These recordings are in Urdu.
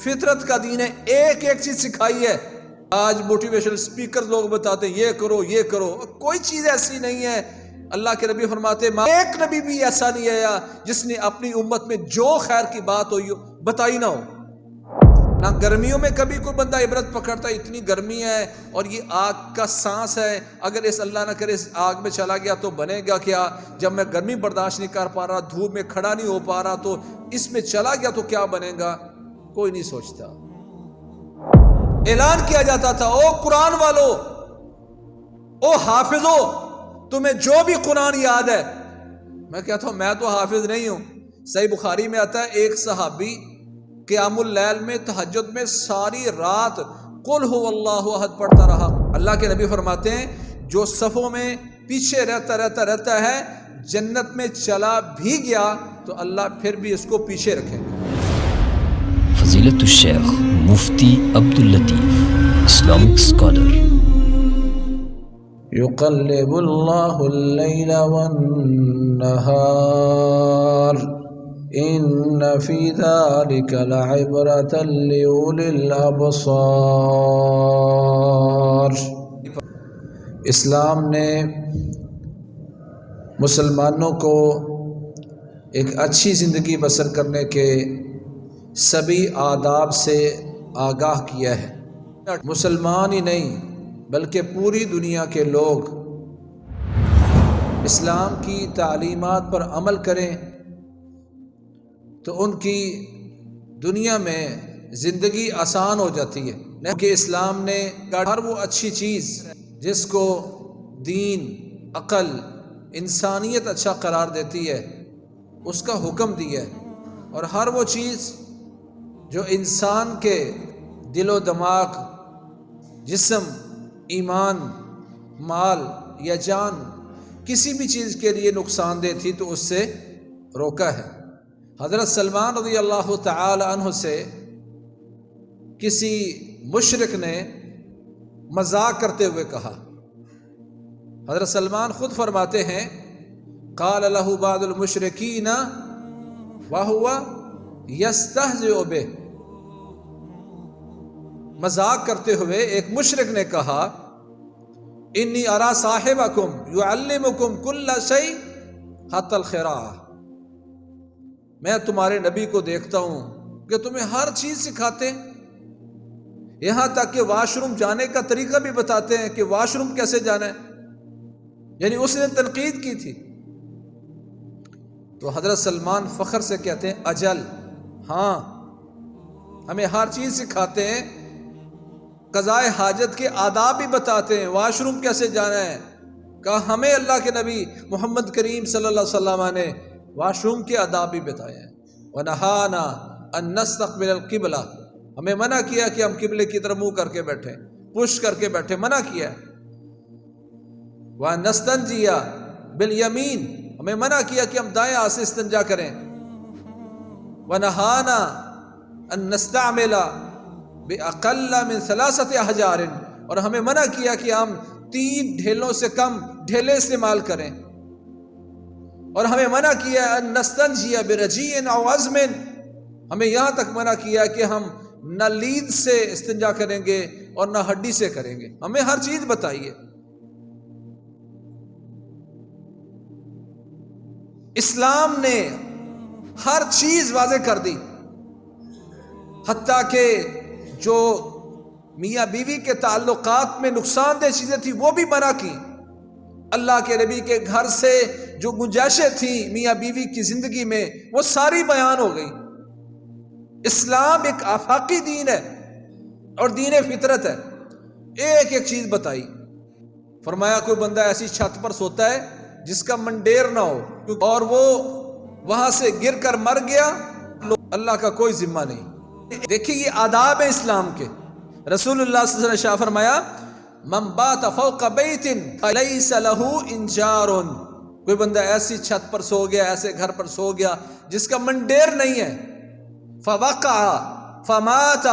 فطرت کا دین ہے، ایک ایک چیز سکھائی ہے۔ آج موٹیویشنل سپیکر لوگ بتاتے ہیں یہ کرو یہ کرو، کوئی چیز ایسی نہیں ہے۔ اللہ کے نبی فرماتے ہیں ایک نبی بھی ایسا نہیں آیا جس نے اپنی امت میں جو خیر کی بات ہوئی ہو بتائی نہ ہو۔ نہ گرمیوں میں کبھی کوئی بندہ عبرت پکڑتا ہے، اتنی گرمی ہے اور یہ آگ کا سانس ہے، اگر اس اللہ نہ کرے اس آگ میں چلا گیا تو بنے گا کیا؟ جب میں گرمی برداشت نہیں کر پا رہا، دھوپ میں کھڑا نہیں ہو پا رہا، تو اس میں چلا گیا تو کیا بنے گا؟ کوئی نہیں سوچتا۔ اعلان کیا جاتا تھا او قرآن والو، او حافظو، تمہیں جو بھی قرآن یاد ہے۔ میں کہتا ہوں میں تو حافظ نہیں ہوں۔ صحیح بخاری میں آتا ہے ایک صحابی قیام اللیل میں تہجد میں ساری رات قل هو اللہ احد پڑھتا رہا۔ اللہ کے نبی فرماتے ہیں جو صفوں میں پیچھے رہتا ہے جنت میں چلا بھی گیا تو اللہ پھر بھی اس کو پیچھے رکھے گا۔ فضیلت الشیخ مفتی عبداللطیف، اسلامک اسکالر۔ یقلب اللہ اللیل والنہار ان فی ذلک لعبرۃ لأولی الابصار۔ اسلام نے مسلمانوں کو ایک اچھی زندگی بسر کرنے کے سبھی آداب سے آگاہ کیا ہے۔ مسلمان ہی نہیں بلکہ پوری دنیا کے لوگ اسلام کی تعلیمات پر عمل کریں تو ان کی دنیا میں زندگی آسان ہو جاتی ہے، کیونکہ اسلام نے ہر وہ اچھی چیز جس کو دین، عقل، انسانیت اچھا قرار دیتی ہے اس کا حکم دیا ہے، اور ہر وہ چیز جو انسان کے دل و دماغ، جسم، ایمان، مال یا جان کسی بھی چیز کے لیے نقصان دہ تھی تو اس سے روکا ہے۔ حضرت سلمان رضی اللہ تعالی عنہ سے کسی مشرک نے مذاق کرتے ہوئے کہا، حضرت سلمان خود فرماتے ہیں قال له بعض المشرکین وهو یستہزئ بہ، مذاق کرتے ہوئے ایک مشرک نے کہا انی ارا صاحبکم یعلمکم کل شیء حتی الخراء، میں تمہارے نبی کو دیکھتا ہوں کہ تمہیں ہر چیز سکھاتے ہیں، یہاں تک کہ واش روم جانے کا طریقہ بھی بتاتے ہیں کہ واش روم کیسے جانا ہے، یعنی اس نے تنقید کی تھی۔ تو حضرت سلمان فخر سے کہتے ہیں اجل، ہاں ہمیں ہر چیز سکھاتے ہیں، قضائے حاجت کے آداب بھی بتاتے ہیں، واش روم کیسے جانا ہے، کہا ہمیں اللہ کے نبی محمد کریم صلی اللہ علیہ وسلم نے واش روم کے آداب بھی بتائے ہیں۔ وَنَهَانَا أَن نَّسْتَقْبِلَ الْقِبْلَةَ، ہمیں منع کیا کہ ہم قبلے کی طرف منہ کر کے بیٹھیں، پش کر کے بیٹھیں، منع کیا۔ وَأَن نَّسْتَنْجِيَ بِالْيَمِينِ، ہمیں منع کیا کہ ہم دائیں ہاتھ سے استنجا کریں۔ وَنَهَانَا أَن نَّسْتَعْمِلَ بِأَقَلَّ مِن 3 أحجار، اور ہمیں منع کیا کہ ہم 3 ڈھیلوں سے کم ڈھیلے استعمال کریں، اور ہمیں منع کیا ان نستنجی برجیع او عظم، ہمیں یہاں تک منع کیا کہ ہم نہ لید سے استنجا کریں گے اور نہ ہڈی سے کریں گے، ہمیں ہر چیز بتائیے۔ اسلام نے ہر چیز واضح کر دی، حتیٰ کہ جو میاں بیوی کے تعلقات میں نقصان دہ چیزیں تھیں وہ بھی منع کی۔ اللہ کے نبی کے گھر سے جو گنجائشیں تھیں میاں بیوی کی زندگی میں وہ ساری بیان ہو گئی۔ اسلام ایک آفاقی دین ہے اور دین فطرت ہے، ایک ایک چیز بتائی۔ فرمایا کوئی بندہ ایسی چھت پر سوتا ہے جس کا منڈیر نہ ہو اور وہ وہاں سے گر کر مر گیا، اللہ کا کوئی ذمہ نہیں۔ دیکھیے یہ آداب ہے اسلام کے۔ رسول اللہ صلی اللہ علیہ وسلم نے شاہ فرمایا من بات فوق بیت فلیس له انجار، کوئی بندہ ایسی چھت پر سو گیا، ایسے گھر پر سو گیا جس کا منڈیر نہیں ہے، فوقع فمات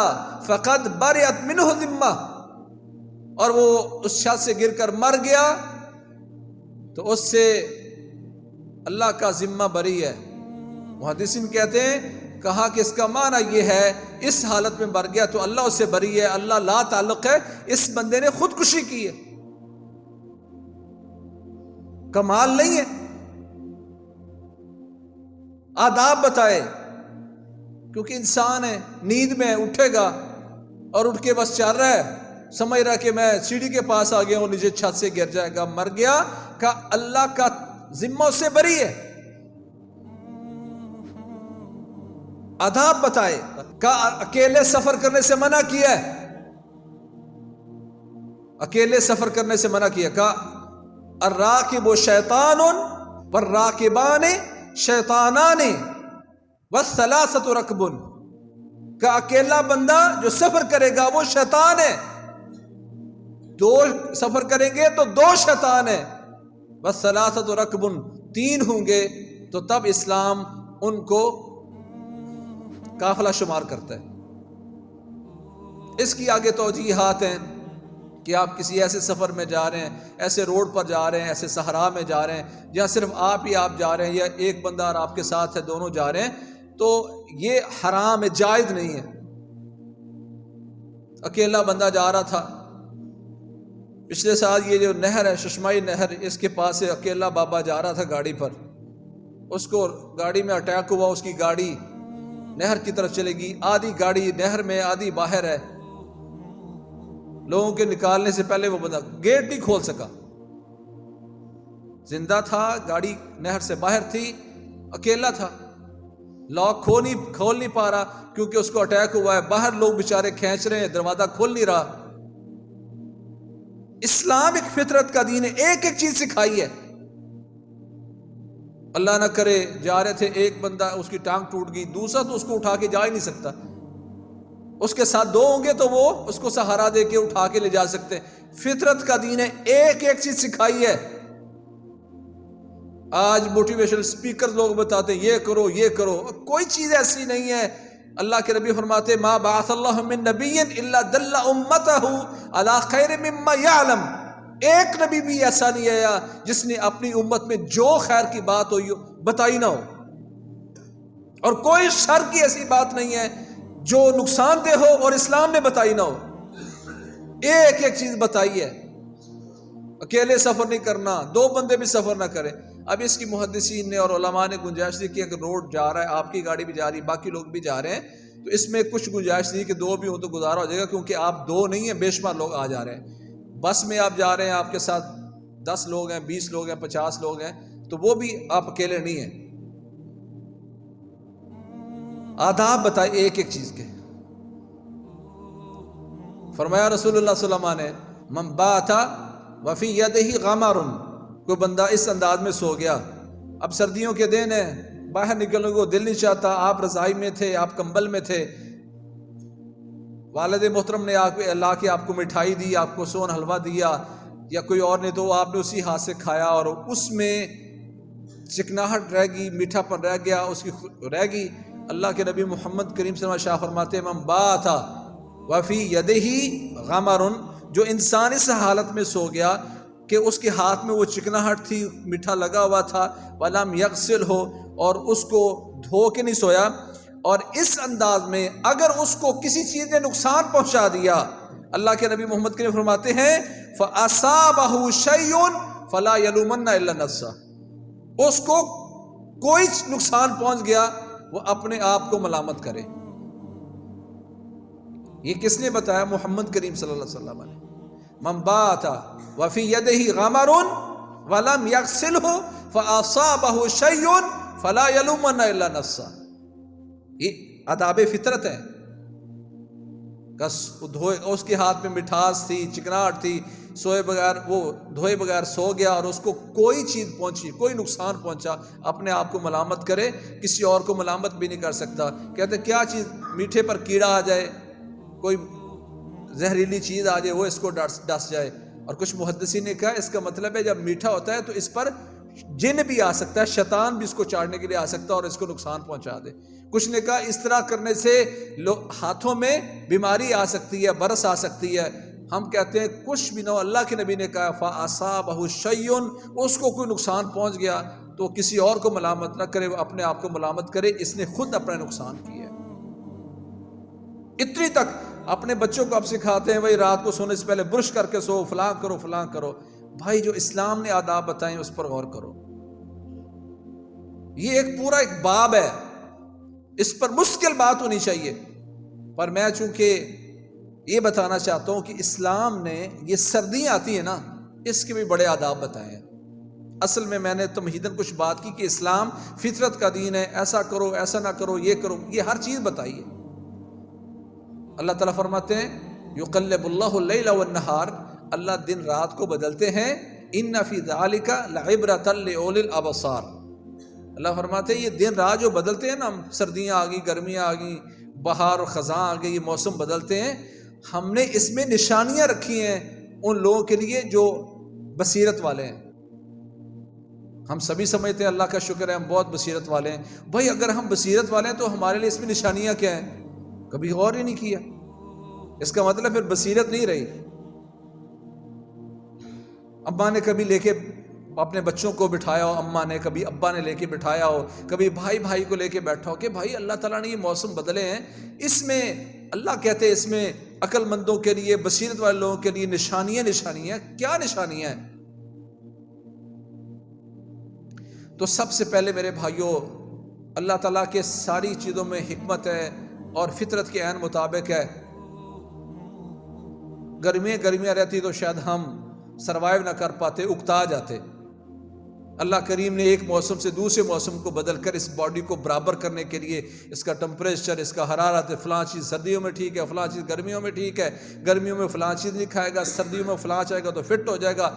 فقد برئت منہ ذمہ، اور وہ اس چھت سے گر کر مر گیا تو اس سے اللہ کا ذمہ بری ہے، محدثین کہتے ہیں کہا کہ اس کا معنی یہ ہے اس حالت میں مر گیا تو اللہ اس سے بری ہے، اللہ لا تعلق ہے، اس بندے نے خودکشی کی ہے، کمال نہیں ہے۔ آداب بتائے، کیونکہ انسان ہے، نیند میں اٹھے گا اور اٹھ کے بس چل رہا ہے، سمجھ رہا کہ میں سیڑھی کے پاس آ گیا ہوں، نیچے چھت سے گر جائے گا، مر گیا، کہ اللہ کا ذمہ اس سے بری ہے۔ آداب بتائے، کہ اکیلے سفر کرنے سے منع کیا ہے، اکیلے سفر کرنے سے منع کیا، کہ الراکب شیطان والراکبان شیطانان والثلاثۃ رکب، کہ اکیلا بندہ جو سفر کرے گا وہ شیطان ہے، دو سفر کریں گے تو دو شیطان ہیں، والثلاثۃ رکب، تین ہوں گے تو تب اسلام ان کو قافلہ شمار کرتا ہے۔ اس کی آگے توجیحات ہیں کہ آپ کسی ایسے سفر میں جا رہے ہیں، ایسے روڈ پر جا رہے ہیں، ایسے صحرا میں جا رہے ہیں جہاں صرف آپ ہی آپ جا رہے ہیں، یا ایک بندہ اور آپ کے ساتھ ہے، دونوں جا رہے ہیں، تو یہ حرام ہے، جائز نہیں ہے۔ اکیلا بندہ جا رہا تھا، پچھلے سال یہ جو نہر ہے ششمائی نہر، اس کے پاس سے اکیلا بابا جا رہا تھا گاڑی پر، اس کو گاڑی میں اٹیک ہوا، اس کی گاڑی نہر کی طرف چلے گی، آدھی گاڑی نہر میں آدھی باہر ہے، لوگوں کے نکالنے سے پہلے وہ بندہ گیٹ نہیں کھول سکا، زندہ تھا، گاڑی نہر سے باہر تھی، اکیلا تھا، لاک کھول نہیں پا رہا کیونکہ اس کو اٹیک ہوا ہے، باہر لوگ بیچارے کھینچ رہے ہیں، دروازہ کھول نہیں رہا۔ اسلام ایک فطرت کا دین ہے، ایک ایک چیز سکھائی ہے۔ اللہ نہ کرے جا رہے تھے، ایک بندہ اس کی ٹانگ ٹوٹ گئی، دوسرا تو اس کو اٹھا کے جا ہی نہیں سکتا، اس کے ساتھ دو ہوں گے تو وہ اس کو سہارا دے کے اٹھا کے لے جا سکتے ہیں۔ فطرت کا دین ہے، ایک ایک چیز سکھائی ہے۔ آج موٹیویشنل سپیکر لوگ بتاتے ہیں یہ کرو یہ کرو، کوئی چیز ایسی نہیں ہے۔ اللہ کے نبی فرماتے ما بعث اللہ من نبی الا دل امتہ علی خیر مما یعلم، ایک نبی بھی ایسا نہیں آیا جس نے اپنی امت میں جو خیر کی بات ہوئی بتائی نہ ہو، اور کوئی شر کی ایسی بات نہیں ہے جو نقصان دہ ہو اور اسلام نے بتائی نہ ہو، ایک ایک چیز بتائی ہے۔ اکیلے سفر نہیں کرنا، دو بندے بھی سفر نہ کریں۔ اب اس کی محدثین نے اور علماء نے گنجائش دی کہ اگر روڈ جا رہا ہے، آپ کی گاڑی بھی جا رہی ہے، باقی لوگ بھی جا رہے ہیں، تو اس میں کچھ گنجائش دی کہ دو بھی ہوں تو گزارا ہو جائے گا، کیونکہ آپ دو نہیں ہیں، بے شمار لوگ آ جا رہے ہیں۔ بس میں آپ جا رہے ہیں، آپ کے ساتھ 10 لوگ ہیں، 20 لوگ ہیں، 50 لوگ ہیں، تو وہ بھی آپ اکیلے نہیں ہیں۔ آداب بتائے ایک ایک چیز کے۔ فرمایا رسول اللہ صلی اللہ علیہ وسلم نے من بات وفی یدہ غمر، کوئی بندہ اس انداز میں سو گیا، اب سردیوں کے دن ہیں، باہر نکلنے کو دل نہیں چاہتا، آپ رضائی میں تھے، آپ کمبل میں تھے، والد محترم نے لا کے آپ کو مٹھائی دی، آپ کو سون حلوہ دیا، یا کوئی اور نے، تو آپ نے اسی ہاتھ سے کھایا اور اس میں چکناہٹ رہ گئی، میٹھا پن رہ گیا، اس کی رہ گئی۔ اللہ کے نبی محمد کریم صلی اللہ علیہ وسلم شاہ فرماتے ہیں من بات وفی یدہ غمر، جو انسان اس حالت میں سو گیا کہ اس کے ہاتھ میں وہ چکناہٹ تھی، میٹھا لگا ہوا تھا، ولم یغسل ہو، اور اس کو دھو کے نہیں سویا، اور اس انداز میں اگر اس کو کسی چیز نے نقصان پہنچا دیا، اللہ کے نبی محمد کے فرماتے ہیں فَأَصَابَهُ شَيْءٌ فَلَا يَلُومَنَّ إِلَّا نَفْسَهُ، اس کو کوئی نقصان پہنچ گیا وہ اپنے آپ کو ملامت کرے۔ یہ کس نے بتایا؟ محمد کریم صلی اللہ علیہ وسلم نے۔ من بات وفی یدہ غمر ولم یغسلہ فاصابہ شیء فلا یلومن الا نفسہ، یہ آداب فطرت ہے۔ اس کے ہاتھ میں مٹھاس تھی، چکناہٹ تھی، سوئے بغیر، وہ دھوئے بغیر سو گیا اور اس کو کوئی چیز پہنچی، کوئی نقصان پہنچا، اپنے آپ کو ملامت کرے، کسی اور کو ملامت بھی نہیں کر سکتا۔ کہتے کیا چیز، میٹھے پر کیڑا آ جائے، کوئی زہریلی چیز آ جائے، وہ اس کو ڈس جائے۔ اور کچھ محدثین نے کہا اس کا مطلب ہے جب میٹھا ہوتا ہے تو اس پر جن بھی آ سکتا ہے، شیطان بھی اس کو چاڑنے کے لیے آ سکتا ہے اور اس کو نقصان پہنچا دے۔ کچھ نے کہا اس طرح کرنے سے ہاتھوں میں بیماری آ سکتی ہے، برس آ سکتی ہے۔ ہم کہتے ہیں کچھ بھی نہ ہو، اللہ کے نبی نے کہا فَأَصَابَهُ شَيْءٌ، اس کو کوئی نقصان پہنچ گیا تو کسی اور کو ملامت نہ کرے، وہ اپنے آپ کو ملامت کرے، اس نے خود اپنا نقصان کیا ہے۔ اتنی تک اپنے بچوں کو اب سکھاتے ہیں بھائی رات کو سونے سے پہلے برش کر کے سو، فلاں کرو فلاں کرو۔ بھائی جو اسلام نے آداب بتائے اس پر غور کرو، یہ ایک پورا ایک باب ہے، اس پر مشکل بات ہونی چاہیے، پر میں چونکہ یہ بتانا چاہتا ہوں کہ اسلام نے یہ سردیاں آتی ہیں نا، اس کے بھی بڑے آداب بتائے ہیں۔ اصل میں نے تمہیداً کچھ بات کی کہ اسلام فطرت کا دین ہے، ایسا کرو ایسا نہ کرو، یہ کرو، یہ ہر چیز بتائی ہے۔ اللہ تعالیٰ فرماتے ہیں یقلب اللہ اللیل والنہار، اللہ دن رات کو بدلتے ہیں، ان فی ذالک لعبرۃ لاولی الابصار، اللہ فرماتے ہیں یہ دن رات جو بدلتے ہیں نا، سردیاں آ گئی، گرمیاں آ گئی، بہار اور خزاں آ گئی، یہ موسم بدلتے ہیں، ہم نے اس میں نشانیاں رکھی ہیں ان لوگوں کے لیے جو بصیرت والے ہیں۔ ہم سبھی سمجھتے ہیں اللہ کا شکر ہے ہم بہت بصیرت والے ہیں، بھائی اگر ہم بصیرت والے ہیں تو ہمارے لیے اس میں نشانیاں کیا ہیں؟ کبھی غور ہی نہیں کیا، اس کا مطلب پھر بصیرت نہیں رہی۔ اماں نے کبھی لے کے اپنے بچوں کو بٹھایا ہو، اماں نے کبھی ابا نے لے کے بٹھایا ہو، کبھی بھائی کو لے کے بیٹھا ہو کہ بھائی اللہ تعالیٰ نے یہ موسم بدلے ہیں، اس میں اللہ کہتے ہیں اس میں عقل مندوں کے لیے، بصیرت والے لوگوں کے لیے نشانیاں کیا نشانیاں ہیں؟ تو سب سے پہلے میرے بھائیوں، اللہ تعالیٰ کے ساری چیزوں میں حکمت ہے اور فطرت کے عین مطابق ہے۔ گرمیاں رہتی تو شاید ہم سروائیو نہ کر پاتے، اکتا جاتے۔ اللہ کریم نے ایک موسم سے دوسرے موسم کو بدل کر اس باڈی کو برابر کرنے کے لیے اس کا ٹمپریچر، اس کا حرارت، فلاں چیز سردیوں میں ٹھیک ہے، فلاں چیز گرمیوں میں ٹھیک ہے، گرمیوں میں فلاں چیز نہیں کھائے گا، سردیوں میں فلاں چاہے گا تو فٹ ہو جائے گا۔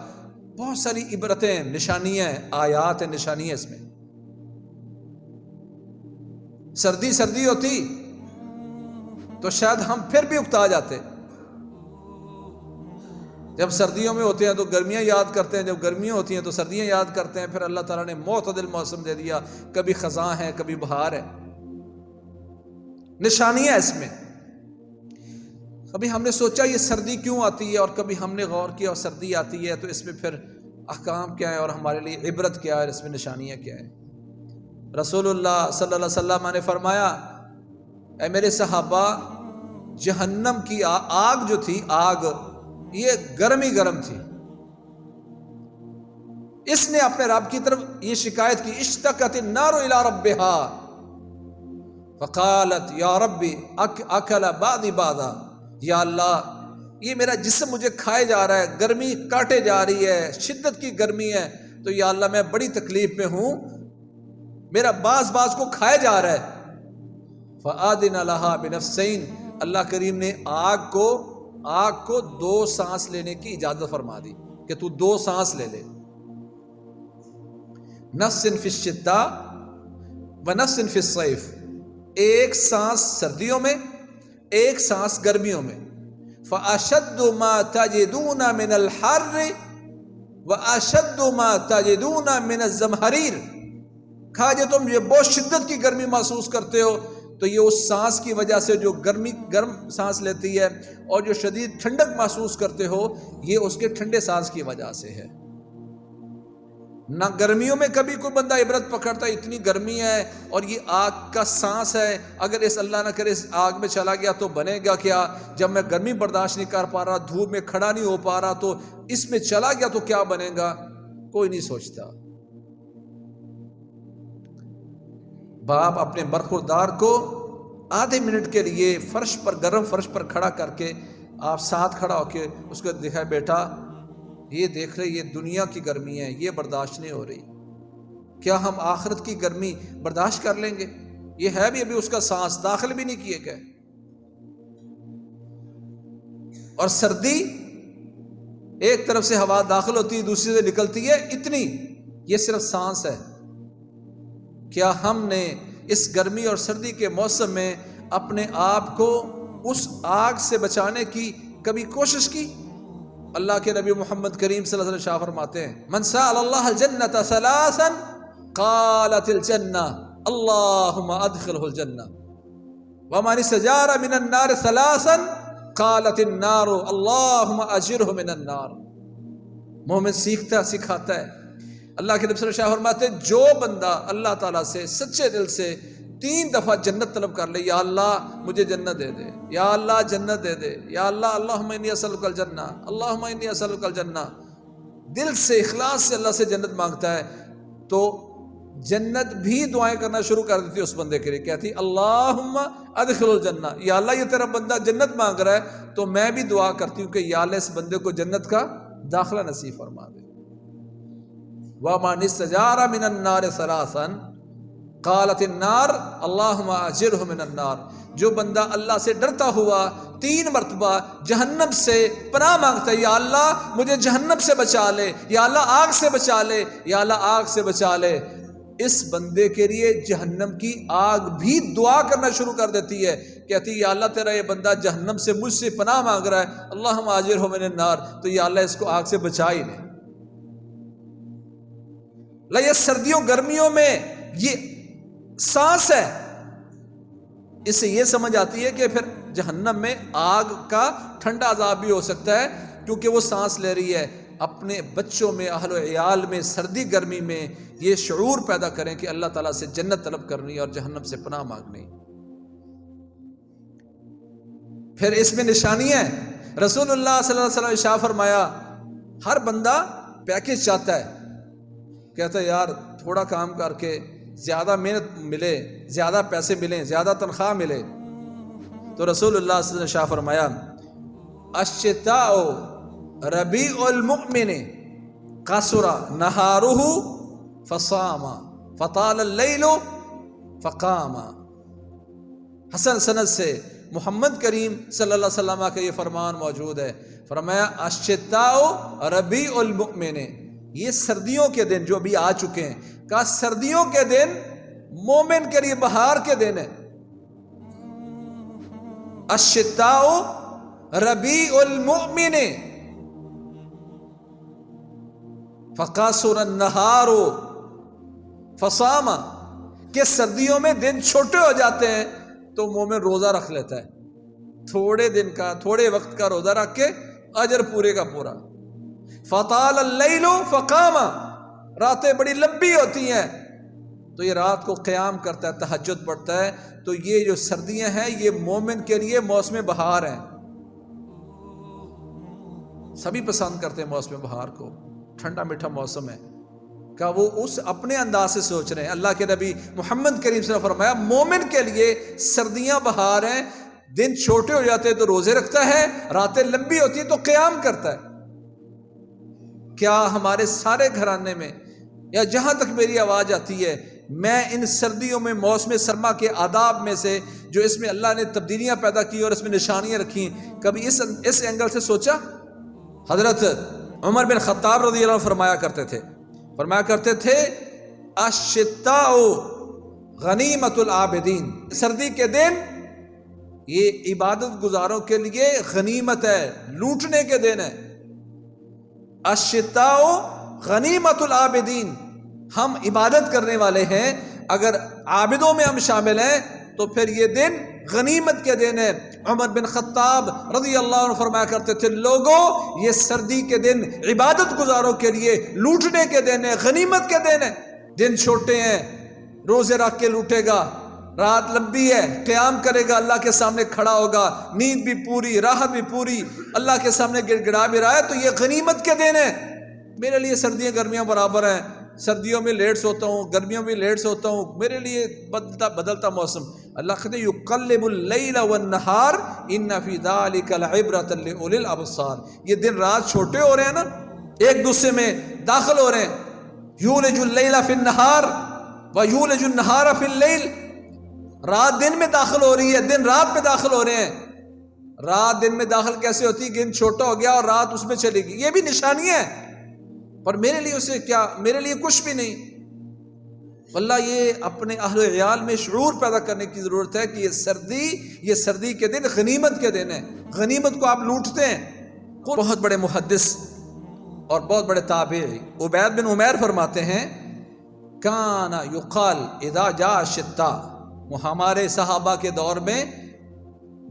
بہت ساری عبرتیں، نشانیاں ہیں، آیات ہیں، نشانیاں اس میں۔ سردی ہوتی تو شاید ہم پھر بھی اکتا جاتے، جب سردیوں میں ہوتے ہیں تو گرمیاں یاد کرتے ہیں، جب گرمیاں ہوتی ہیں تو سردیاں یاد کرتے ہیں۔ پھر اللہ تعالیٰ نے معتدل موسم دے دیا، کبھی خزاں ہے کبھی بہار ہے، نشانیاں اس میں۔ کبھی ہم نے سوچا یہ سردی کیوں آتی ہے، اور کبھی ہم نے غور کیا اور سردی آتی ہے تو اس میں پھر احکام کیا ہے اور ہمارے لیے عبرت کیا ہے، اس میں نشانیاں کیا ہے۔ رسول اللہ صلی اللہ علیہ وسلم نے فرمایا، اے میرے صحابہ، جہنم کی آگ جو تھی، آگ یہ گرم تھی، اس نے اپنے رب کی طرف یہ شکایت کی، اشتکت النار الى ربها فقالت یا ربی اکل بعضی بعضا، یا اللہ یہ میرا جسم مجھے کھائے جا رہا ہے، گرمی کاٹے جا رہی ہے، شدت کی گرمی ہے، تو یا اللہ میں بڑی تکلیف میں ہوں، میرا بعض کو کھائے جا رہا ہے۔ فآذن لها بنفسین، اللہ کریم نے آگ کو 2 سانس لینے کی اجازت فرما دی کہ تو 2 سانس لے لے، نفس فی الشتاء و نفس فی الصیف، ایک سانس سردیوں میں، ایک سانس گرمیوں میں۔ فاشد ما تجدون من الحر واشد ما تجدون من الزمہریر، کہا جے تم یہ بہت شدت کی گرمی محسوس کرتے ہو تو یہ اس سانس کی وجہ سے جو گرم سانس لیتی ہے، اور جو شدید ٹھنڈک محسوس کرتے ہو یہ اس کے ٹھنڈے سانس کی وجہ سے ہے۔ نہ گرمیوں میں کبھی کوئی بندہ عبرت پکڑتا، اتنی گرمی ہے اور یہ آگ کا سانس ہے، اگر اس اللہ نہ کرے اس آگ میں چلا گیا تو بنے گا کیا؟ جب میں گرمی برداشت نہیں کر پا رہا، دھوپ میں کھڑا نہیں ہو پا رہا، تو اس میں چلا گیا تو کیا بنے گا؟ کوئی نہیں سوچتا۔ باپ اپنے برخوردار کو آدھے منٹ کے لیے گرم فرش پر کھڑا کر کے، آپ ساتھ کھڑا ہو کے اس کو دکھائے، بیٹا یہ دیکھ رہے یہ دنیا کی گرمی ہے، یہ برداشت نہیں ہو رہی، کیا ہم آخرت کی گرمی برداشت کر لیں گے؟ یہ ہے بھی ابھی اس کا سانس داخل بھی نہیں کیے گئے۔ اور سردی ایک طرف سے ہوا داخل ہوتی ہے، دوسری سے نکلتی ہے، اتنی، یہ صرف سانس ہے۔ کیا ہم نے اس گرمی اور سردی کے موسم میں اپنے آپ کو اس آگ سے بچانے کی کبھی کوشش کی؟ اللہ کے نبی محمد کریم صلی اللہ علیہ وسلم شاہ فرماتے ہیں، من سأل اللہ الجنة ثلاثا قالت الجنة اللہم ادخلہ الجنة، ومن استجار من النار ثلاثا قالت النار اللہم اجرہ من النار۔ مومن سکھاتا ہے اللہ کے نبی صلی اللہ علیہ وسلم فرماتے ہیں جو بندہ اللہ تعالیٰ سے سچے دل سے 3 دفعہ جنت طلب کر لے، یا اللہ مجھے جنت دے دے، یا اللہ جنت دے دے، یا اللہ اللہم انی اسألک الجنہ، اللہم انی اسألک الجنہ، دل سے اخلاص سے اللہ سے جنت مانگتا ہے، تو جنت بھی دعائیں کرنا شروع کر دیتی اس بندے کے لیے، کہتی اللہم ادخل الجنہ، یا اللہ یہ تیرا بندہ جنت مانگ رہا ہے تو میں بھی دعا کرتی ہوں کہ یا اللہ اس بندے کو جنت کا داخلہ نصیب فرما دے۔ وَمَنِ اسْتَجَارَ مِنَ النَّارِ ثَلَاثًا قالت النار اللہم اجرہ من النار، جو بندہ اللہ سے ڈرتا ہوا 3 مرتبہ جہنم سے پناہ مانگتا ہے، یا اللہ مجھے جہنم سے بچا لے، یا اللہ آگ سے بچا لے، یا اللہ آگ سے بچا لے، اس بندے کے لیے جہنم کی آگ بھی دعا کرنا شروع کر دیتی ہے، کہتی ہے یا اللہ تیرا یہ بندہ جہنم سے مجھ سے پناہ مانگ رہا ہے، اللہم اجرہ من النار، تو یا اللہ اس کو آگ سے بچا ہی لے۔ یہ سردیوں گرمیوں میں یہ سانس ہے، اس سے یہ سمجھ آتی ہے کہ پھر جہنم میں آگ کا ٹھنڈا عذاب بھی ہو سکتا ہے، کیونکہ وہ سانس لے رہی ہے۔ اپنے بچوں میں، اہل و عیال میں سردی گرمی میں یہ شعور پیدا کریں کہ اللہ تعالیٰ سے جنت طلب کرنی اور جہنم سے پناہ مانگنی۔ پھر اس میں نشانیاں ہیں، رسول اللہ صلی اللہ علیہ وسلم نے ارشاد فرمایا ہر بندہ پیکج چاہتا ہے، کہتا ہے یار تھوڑا کام کر کے زیادہ محنت ملے، زیادہ پیسے ملیں، زیادہ تنخواہ ملے، تو رسول اللہ صلی اللہ علیہ وسلم نے شاہ فرمایا الشتاء ربیع المؤمن قصر نہارہ فصام فطال اللیل فقام۔ حسن سند سے محمد کریم صلی اللہ علیہ وسلم کا یہ فرمان موجود ہے، فرمایا الشتاء ربیع المؤمن، یہ سردیوں کے دن جو ابھی آ چکے ہیں، کہا سردیوں کے دن مومن کے لیے بہار کے دن ہے۔ الشتاء ربیع المؤمن فقاصر النہار فصام، کہ سردیوں میں دن چھوٹے ہو جاتے ہیں تو مومن روزہ رکھ لیتا ہے، تھوڑے دن کا، تھوڑے وقت کا روزہ رکھ کے اجر پورے کا پورا۔ فطال اللیل فقام، راتیں بڑی لمبی ہوتی ہیں تو یہ رات کو قیام کرتا ہے، تہجد پڑھتا ہے، تو یہ جو سردیاں ہیں یہ مومن کے لیے موسم بہار ہیں۔ سبھی پسند کرتے ہیں موسم بہار کو، ٹھنڈا میٹھا موسم ہے، کہ وہ اس اپنے انداز سے سوچ رہے ہیں۔ اللہ کے نبی محمد کریم صلی اللہ علیہ وسلم نے فرمایا مومن کے لیے سردیاں بہار ہیں، دن چھوٹے ہو جاتے ہیں تو روزے رکھتا ہے، راتیں لمبی ہوتی ہیں تو قیام کرتا ہے۔ کیا ہمارے سارے گھرانے میں، یا جہاں تک میری آواز آتی ہے، میں ان سردیوں میں موسم سرما کے آداب میں سے جو اس میں اللہ نے تبدیلیاں پیدا کی اور اس میں نشانیاں رکھی، کبھی اس اینگل سے سوچا؟ حضرت عمر بن خطاب رضی اللہ عنہ فرمایا کرتے تھے الشتاء غنیمت العابدین، سردی کے دن یہ عبادت گزاروں کے لیے غنیمت ہے، لوٹنے کے دن ہے۔ الشتاء غنیمت العابدین، ہم عبادت کرنے والے ہیں، اگر عابدوں میں ہم شامل ہیں تو پھر یہ دن غنیمت کے دن ہے۔ عمر بن خطاب رضی اللہ عنہ فرمایا کرتے تھے لوگوں یہ سردی کے دن عبادت گزاروں کے لیے لوٹنے کے دن ہے، غنیمت کے دن ہے۔ دن چھوٹے ہیں، روزے رکھ کے لوٹے گا، رات لمبی ہے، قیام کرے گا، اللہ کے سامنے کھڑا ہوگا، نیند بھی پوری، راحت بھی پوری، اللہ کے سامنے گڑ گڑا بھی رہا ہے، تو یہ غنیمت کے دن ہے۔ میرے لیے سردیاں گرمیاں برابر ہیں، سردیوں میں لیٹ سوتا ہوں، گرمیوں میں لیٹ سوتا ہوں، میرے لیے بدلتا موسم۔ اللہ کہتے ہیں یقلب اللیل والنہار ان فی ذلک لعبرۃ لاولی الابصار، یہ دن رات چھوٹے ہو رہے ہیں نا، ایک دوسرے میں داخل ہو رہے ہیں۔ یولج اللیل فی النہار ویولج النہار فی اللیل، رات دن میں داخل ہو رہی ہے، دن رات میں داخل ہو رہے ہیں۔ رات دن میں داخل کیسے ہوتی ہے؟ دن چھوٹا ہو گیا اور رات اس میں چلے گی، یہ بھی نشانی ہے، پر میرے لیے اسے کیا، میرے لیے کچھ بھی نہیں۔ اللہ یہ اپنے اہل و عیال میں شعور پیدا کرنے کی ضرورت ہے کہ یہ سردی کے دن غنیمت کے دن ہے، غنیمت کو آپ لوٹتے ہیں۔ بہت بڑے محدث اور بہت بڑے تابعی عبید بن عمیر فرماتے ہیں کان یقال اذا جاء الشتاء، ہمارے صحابہ کے دور میں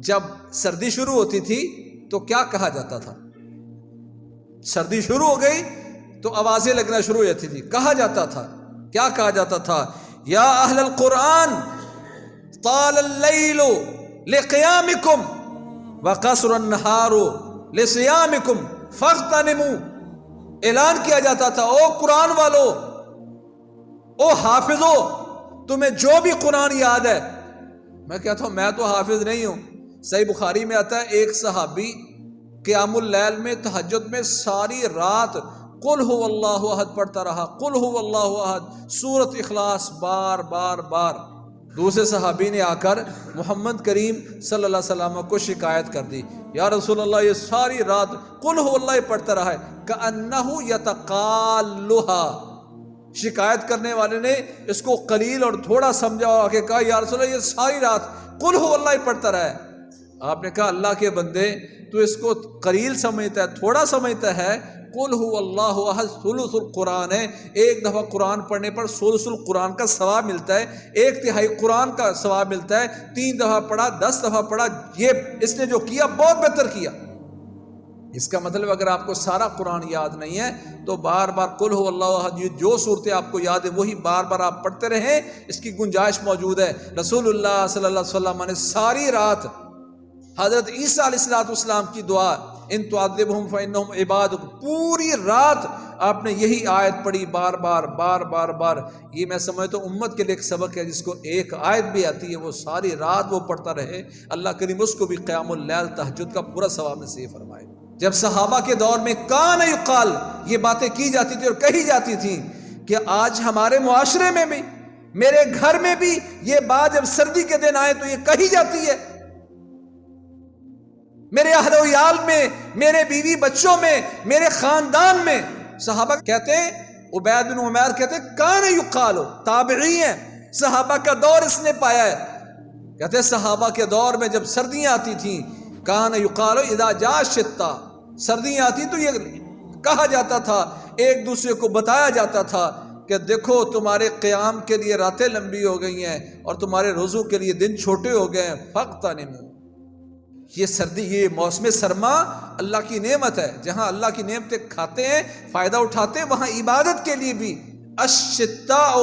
جب سردی شروع ہوتی تھی تو کیا کہا جاتا تھا؟ سردی شروع ہو گئی تو آوازیں لگنا شروع ہو جاتی تھی. کہا جاتا تھا, کیا کہا جاتا تھا؟ یا اہل القرآن طال اللیل لقیامکم وقصر النہار لصیامکم فاغتنموا. اعلان کیا جاتا تھا, او قرآن والو, او حافظو, تمہیں جو بھی قرآن یاد ہے. میں کہتا ہوں میں تو حافظ نہیں ہوں. صحیح بخاری میں آتا ہے ایک صحابی قیام اللیل میں تہجد میں ساری رات قل هو اللہ احد پڑھتا رہا, قل هو اللہ احد, سورۃ اخلاص بار بار بار. دوسرے صحابی نے آ کر محمد کریم صلی اللہ علیہ وسلم کو شکایت کر دی, یا رسول اللہ یہ ساری رات قل هو اللہ پڑھتا رہا ہے, کأنہ یتقالها. شکایت کرنے والے نے اس کو قلیل اور تھوڑا سمجھا اور آ کے کہا یا رسول اللہ یہ ساری رات قل هو اللہ پڑھتا رہا ہے. آپ نے کہا اللہ کے بندے تو اس کو قلیل سمجھتا ہے, تھوڑا سمجھتا ہے. قل هو اللہ احد ثلث القرآن ہے, ایک دفعہ قرآن پڑھنے پر ثلث القرآن کا ثواب ملتا ہے, ایک تہائی قرآن کا ثواب ملتا ہے. 3 دفعہ پڑھا, 10 دفعہ پڑھا, یہ اس نے جو کیا بہت بہتر کیا. اس کا مطلب اگر آپ کو سارا قرآن یاد نہیں ہے تو بار بار قل هو اللہ احد جو صورتیں آپ کو یاد ہے وہی بار بار آپ پڑھتے رہیں, اس کی گنجائش موجود ہے. رسول اللہ صلی اللہ علیہ وسلم نے ساری رات حضرت عیسیٰ علیہ السلام کی دعا ان تعذبہم فانہم عبادک, پوری رات آپ نے یہی آیت پڑھی بار بار بار بار بار. یہ میں سمجھتا ہوں امت کے لیے ایک سبق ہے, جس کو ایک آیت بھی آتی ہے وہ ساری رات وہ پڑھتا رہے. اللہ کریم اس کو بھی قیام اللیل تہجد کا پورا ثواب نصیب فرمائے. جب صحابہ کے دور میں کان یقال, یہ باتیں کی جاتی تھی اور کہی جاتی تھیں کہ آج ہمارے معاشرے میں بھی, میرے گھر میں بھی یہ بات جب سردی کے دن آئے تو یہ کہی جاتی ہے. میرے اہل و عیال میں, میرے بیوی بچوں میں, میرے خاندان میں. صحابہ کہتے ہیں, عبید بن عمیر کہتے ہیں کان یقال, تابعی ہیں, صحابہ کا دور اس نے پایا ہے. کہتے ہیں صحابہ کے دور میں جب سردیاں آتی تھیں کان یقال اذا جاء الشتا, سردیاں آتی تو یہ کہا جاتا تھا, ایک دوسرے کو بتایا جاتا تھا کہ دیکھو تمہارے قیام کے لیے راتیں لمبی ہو گئی ہیں اور تمہارے روزوں کے لیے دن چھوٹے ہو گئے ہیں. فاغتنموا. یہ سردی, یہ موسم سرما اللہ کی نعمت ہے. جہاں اللہ کی نعمتیں کھاتے ہیں, فائدہ اٹھاتے ہیں, وہاں عبادت کے لیے بھی الشتاء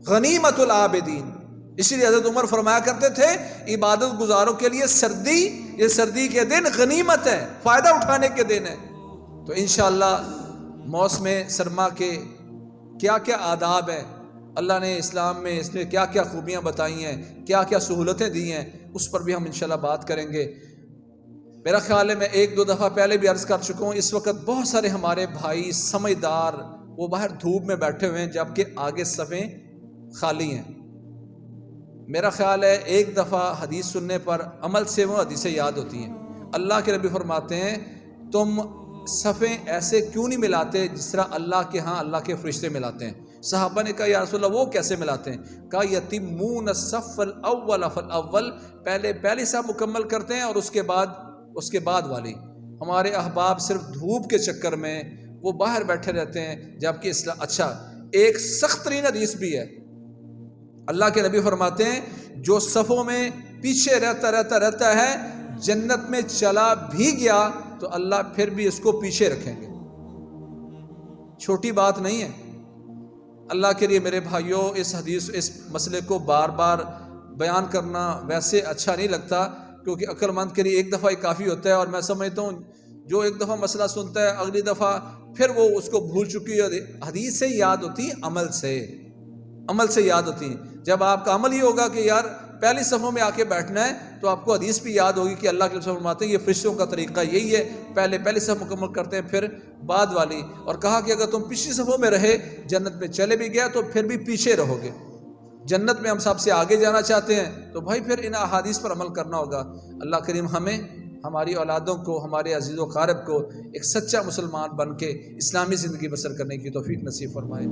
غنیمت العابدین. اسی لیے حضرت عمر فرمایا کرتے تھے عبادت گزاروں کے لیے سردی, یہ سردی کے دن غنیمت ہے, فائدہ اٹھانے کے دن ہے. تو انشاءاللہ موسم سرما کے کیا کیا آداب ہیں, اللہ نے اسلام میں اس میں کیا کیا خوبیاں بتائی ہیں, کیا کیا سہولتیں دی ہیں, اس پر بھی ہم انشاءاللہ بات کریں گے. میرا خیال ہے میں 1-2 دفعہ پہلے بھی عرض کر چکا ہوں, اس وقت بہت سارے ہمارے بھائی سمجھدار وہ باہر دھوپ میں بیٹھے ہوئے ہیں جبکہ آگے صفیں خالی ہیں. میرا خیال ہے ایک دفعہ حدیث سننے پر عمل سے وہ حدیثیں یاد ہوتی ہیں. اللہ کے نبی فرماتے ہیں تم صفیں ایسے کیوں نہیں ملاتے جس طرح اللہ کے ہاں اللہ کے فرشتے ملاتے ہیں. صحابہ نے کہا یا رسول اللہ وہ کیسے ملاتے ہیں؟ کہا یتمون الصف الاول فالاول, پہلی صف مکمل کرتے ہیں اور اس کے بعد والی. ہمارے احباب صرف دھوپ کے چکر میں وہ باہر بیٹھے رہتے ہیں جبکہ اسلام. اچھا ایک سخت ترین حدیث بھی ہے, اللہ کے نبی فرماتے ہیں جو صفوں میں پیچھے رہتا ہے جنت میں چلا بھی گیا تو اللہ پھر بھی اس کو پیچھے رکھیں گے. چھوٹی بات نہیں ہے. اللہ کے لیے میرے بھائیوں اس مسئلے کو بار بار بیان کرنا ویسے اچھا نہیں لگتا, کیونکہ عقل مند کے لیے ایک دفعہ ہی کافی ہوتا ہے. اور میں سمجھتا ہوں جو ایک دفعہ مسئلہ سنتا ہے اگلی دفعہ پھر وہ اس کو بھول چکی ہے. حدیث سے یاد ہوتی ہے, عمل سے یاد ہوتی ہیں. جب آپ کا عمل ہی ہوگا کہ یار پہلی صفوں میں آ کے بیٹھنا ہے تو آپ کو حدیث بھی یاد ہوگی کہ اللہ کے رسول فرماتے ہیں یہ فرشتوں کا طریقہ یہی ہے, پہلی صف مکمل کرتے ہیں پھر بعد والی. اور کہا کہ اگر تم پچھلی صفوں میں رہے جنت میں چلے بھی گیا تو پھر بھی پیچھے رہو گے. جنت میں ہم سب سے آگے جانا چاہتے ہیں تو بھائی پھر ان احادیث پر عمل کرنا ہوگا. اللہ کریم ہمیں, ہماری اولادوں کو, ہمارے عزیز و قارب کو ایک سچا مسلمان بن کے اسلامی زندگی بسر کرنے کی توفیق نصیب فرمائے.